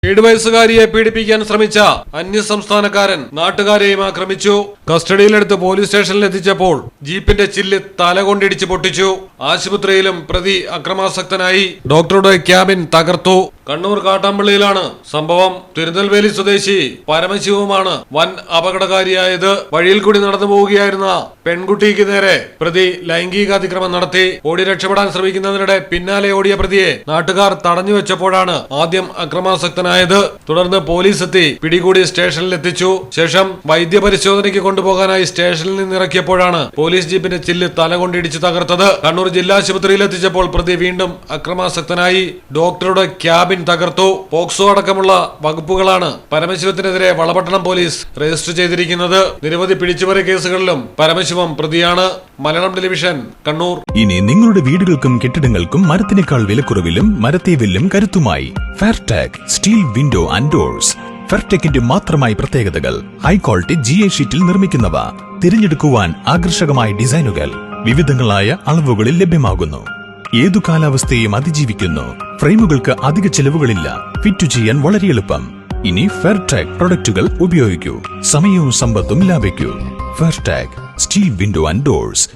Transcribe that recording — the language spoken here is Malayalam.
7 വയസ്സുകാരിയെ പീഡിപ്പിക്കാൻ ശ്രമിച്ച അന്യസംസ്ഥാനക്കാരൻ നാട്ടുകാരെയും ആക്രമിച്ചു. കസ്റ്റഡിയിലെടുത്ത് പോലീസ് സ്റ്റേഷനിൽ എത്തിച്ചപ്പോൾ ജീപ്പിന്റെ ചില്ല് തലകൊണ്ടിടിച്ച് പൊട്ടിച്ചു. ആശുപത്രിയിലും പ്രതി അക്രമാസക്തനായി. ഡോക്ടറുടെ ക്യാബിൻ തകർത്തു. കണ്ണൂർ കാട്ടാമ്പള്ളിയിലാണ് സംഭവം. തിരുനെൽവേലി സ്വദേശി പരമശിവമാണ് വൻ അപകടകാരിയായത്. വഴിയിൽ കൂടി നടന്നു പോവുകയായിരുന്ന പെൺകുട്ടിക്ക് നേരെ പ്രതി ലൈംഗിക അതിക്രമം നടത്തി. ഓടി രക്ഷപ്പെടാൻ ശ്രമിക്കുന്നതിനിടെ പിന്നാലെ ഓടിയ പ്രതിയെ നാട്ടുകാർ തടഞ്ഞു വെച്ചപ്പോഴാണ് ആദ്യം അക്രമാസക്തനായത്. തുടർന്ന് പോലീസ് എത്തി പിടികൂടി സ്റ്റേഷനിൽ എത്തിച്ചു. ശേഷം വൈദ്യപരിശോധനയ്ക്ക് കൊണ്ടുപോകാനായി സ്റ്റേഷനിൽ നിന്നിറക്കിയപ്പോഴാണ് പോലീസ് ജീപ്പിന്റെ ചില്ല് തലകൊണ്ടിടിച്ച് തകർത്തത്. കണ്ണൂർ ജില്ലാ ആശുപത്രിയിൽ എത്തിച്ചപ്പോൾ പ്രതി വീണ്ടും അക്രമാസക്തനായി. ഡോക്ടറുടെ ക്യാബിൻ തകർത്തു. പോക്സോ അടക്കമുള്ള വകുപ്പുകളാണ് പരമശിവത്തിനെതിരെ വളപട്ടണം പോലീസ് രജിസ്റ്റർ ചെയ്തിരിക്കുന്നത്. നിരവധി പിടിച്ചുപറി കേസുകളിലും പരമശിവം പ്രതിയാണ്. മലയാളം ടെലിവിഷൻ, കണ്ണൂർ. ഇനി നിങ്ങളുടെ വീടുകൾക്കും കെട്ടിടങ്ങൾക്കും മരത്തിനേക്കാൾ വിലക്കുറവിലും മരത്തെ വില്ലും കരുത്തുമായി ഫെയർടെക് സ്റ്റീൽ വിൻഡോ ആൻഡ് ഡോർസ്. ഫെയർടെക്കിന്റെ മാത്രമായി പ്രത്യേകതകൾ. ഹൈ ക്വാളിറ്റി GA ഷീറ്റിൽ നിർമ്മിക്കുന്നവ. തിരഞ്ഞെടുക്കുവാൻ ആകർഷകമായ ഡിസൈനുകൾ വിവിധങ്ങളായ അളവുകളിൽ ലഭ്യമാകുന്നു. ഏതു കാലാവസ്ഥയും അതിജീവിക്കുന്നു. ഫ്രെയിമുകൾക്ക് അധിക ചെലവുകളില്ല. ഫിറ്റ് ചെയ്യാൻ വളരെ എളുപ്പം. ഇനി ഫെയർടെക് പ്രൊഡക്റ്റുകൾ ഉപയോഗിക്കൂ. സമയവും സമ്പത്തും ലാഭിക്കൂ. ഫെയർടെക് സ്റ്റീൽ വിൻഡോ ആൻഡ് ഡോർസ്.